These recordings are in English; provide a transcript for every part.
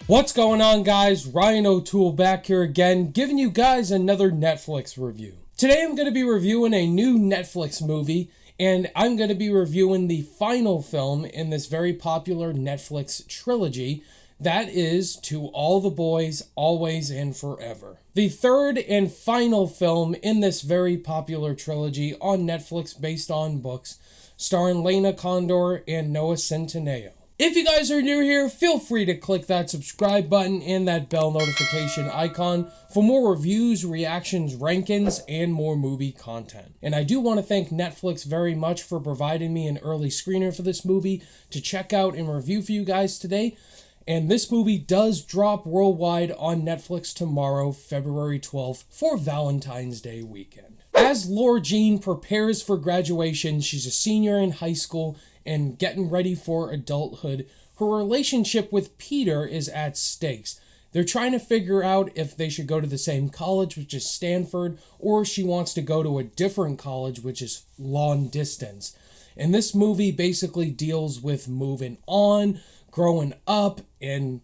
What's going on, guys? Ryan O'Toole back here again, giving you guys another Netflix review. Today I'm going to be reviewing a new Netflix movie, and I'm going to be reviewing the final film in this very popular Netflix trilogy, that is To All the Boys, Always and Forever. The third and final film in this very popular trilogy on Netflix based on books, starring Lena Condor and Noah Centineo. If you guys are new here, feel free to click that subscribe button and that bell notification icon for more reviews, reactions, rankings, and more movie content. And I do want to thank Netflix very much for providing me an early screener for this movie to check out and review for you guys today. And this movie does drop worldwide on Netflix tomorrow, February 12th, for Valentine's Day weekend. As Laura Jean prepares for graduation, she's a senior in high school and getting ready for adulthood, her relationship with Peter is at stakes. They're trying to figure out if they should go to the same college, which is Stanford, or she wants to go to a different college, which is long distance. And this movie basically deals with moving on, growing up, and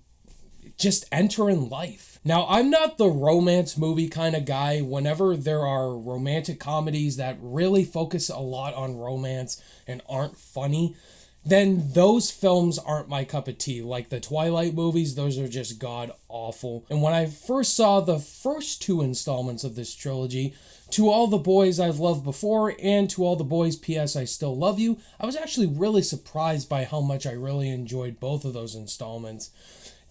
just entering life. Now, I'm not the romance movie kind of guy. Whenever there are romantic comedies that really focus a lot on romance and aren't funny, then those films aren't my cup of tea. Like the Twilight movies, those are just god awful. And when I first saw the first two installments of this trilogy, To All the Boys I've Loved Before and To All the Boys P.S. I Still Love You, I was actually really surprised by how much I really enjoyed both of those installments.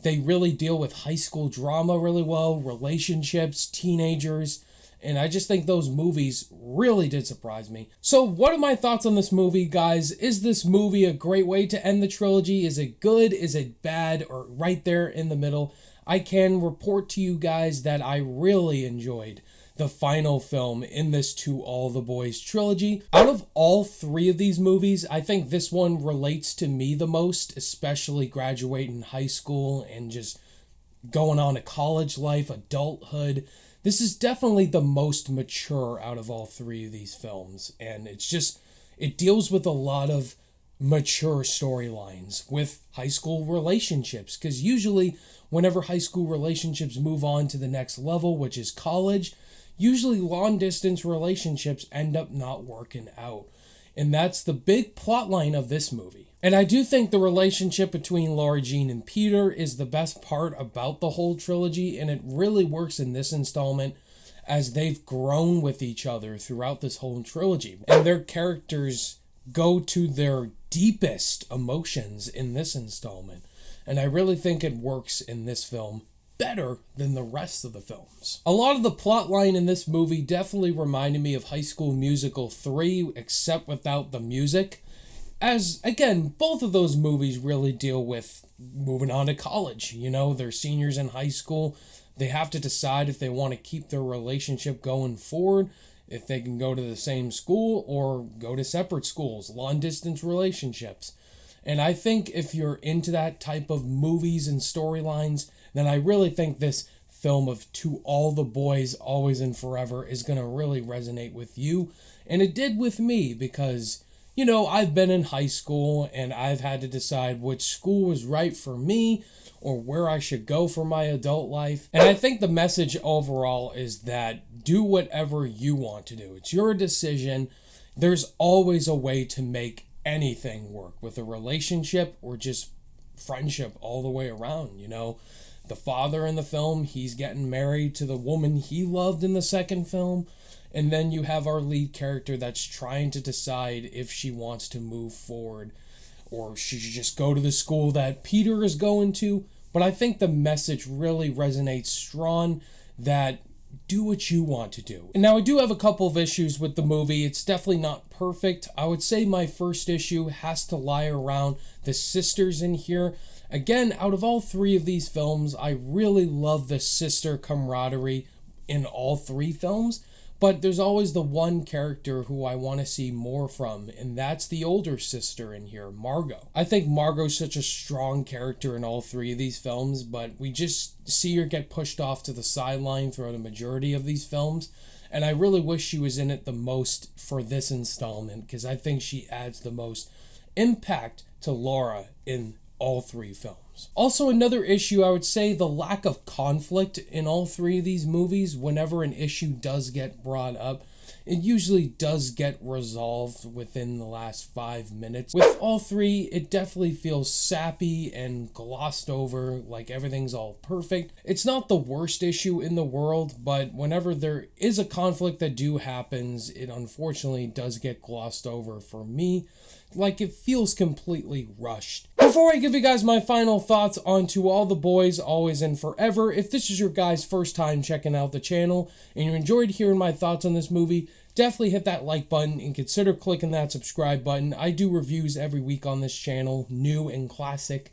They really deal with high school drama really well, relationships, teenagers, and I just think those movies really did surprise me. So what are my thoughts on this movie, guys? Is this movie a great way to end the trilogy? Is it good? Is it bad? Or right there in the middle? I can report to you guys that I really enjoyed the final film in this To All the Boys trilogy. Out of all three of these movies, I think this one relates to me the most, especially graduating high school and just going on to college life, adulthood. This is definitely the most mature out of all three of these films, and it deals with a lot of mature storylines with high school relationships, because usually whenever high school relationships move on to the next level, which is college, usually long-distance relationships end up not working out. And that's the big plot line of this movie. And I do think the relationship between Laura Jean and Peter is the best part about the whole trilogy, and it really works in this installment as they've grown with each other throughout this whole trilogy. And their characters go to their deepest emotions in this installment. And I really think it works in this film better than the rest of the films. A lot of the plot line in this movie definitely reminded me of High School Musical 3, except without the music. As, again, both of those movies really deal with moving on to college. You know, they're seniors in high school. They have to decide if they want to keep their relationship going forward, if they can go to the same school or go to separate schools, long-distance relationships. And I think if you're into that type of movies and storylines, then I really think this film of To All the Boys, Always and Forever is going to really resonate with you. And it did with me because, you know, I've been in high school and I've had to decide which school was right for me or where I should go for my adult life. And I think the message overall is that do whatever you want to do. It's your decision. There's always a way to make anything work with a relationship or just friendship all the way around, you know. The father in the film, he's getting married to the woman he loved in the second film. And then you have our lead character that's trying to decide if she wants to move forward or she should just go to the school that Peter is going to. But I think the message really resonates strong that do what you want to do. And now I do have a couple of issues with the movie. It's definitely not perfect. I would say my first issue has to lie around the sisters in here. Again, out of all three of these films, I really love the sister camaraderie in all three films. But there's always the one character who I want to see more from, and that's the older sister in here, Margot. I think Margot's such a strong character in all three of these films, but we just see her get pushed off to the sideline throughout a majority of these films. And I really wish she was in it the most for this installment, because I think she adds the most impact to Laura in all three films. films. Also, another issue, I would say the lack of conflict in all three of these movies. Whenever an issue does get brought up, it usually does get resolved within the last 5 minutes. With all three, it definitely feels sappy and glossed over, like everything's all perfect. It's not the worst issue in the world, but whenever there is a conflict that happens, it unfortunately does get glossed over for me. Like, it feels completely rushed. Before I give you guys my final thoughts on To All the Boys, Always and Forever, if this is your guys' first time checking out the channel and you enjoyed hearing my thoughts on this movie, definitely hit that like button and consider clicking that subscribe button. I do reviews every week on this channel, new and classic.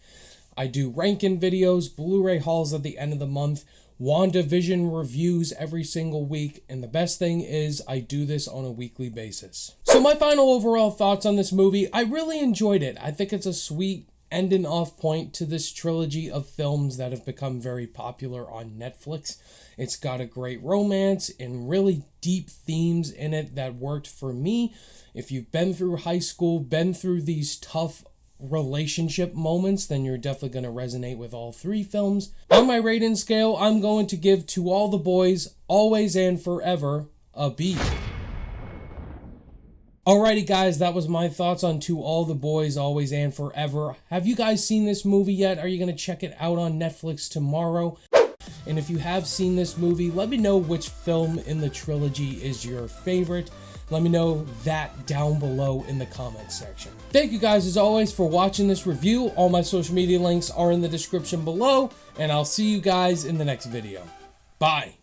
I do ranking videos, Blu-ray hauls at the end of the month, WandaVision reviews every single week, and the best thing is I do this on a weekly basis. So my final overall thoughts on this movie, I really enjoyed it. I think it's a sweet ending off point to this trilogy of films that have become very popular on Netflix. It's got a great romance and really deep themes in it that worked for me. If you've been through high school, been through these tough relationship moments, then you're definitely going to resonate with all three films. On my rating scale, I'm going to give To All the Boys, Always and Forever a B. Alrighty guys, that was my thoughts on To All the Boys, Always and Forever. Have you guys seen this movie yet? Are you going to check it out on Netflix tomorrow? And if you have seen this movie, let me know which film in the trilogy is your favorite. Let me know that down below in the comments section. Thank you guys as always for watching this review. All my social media links are in the description below, and I'll see you guys in the next video. Bye.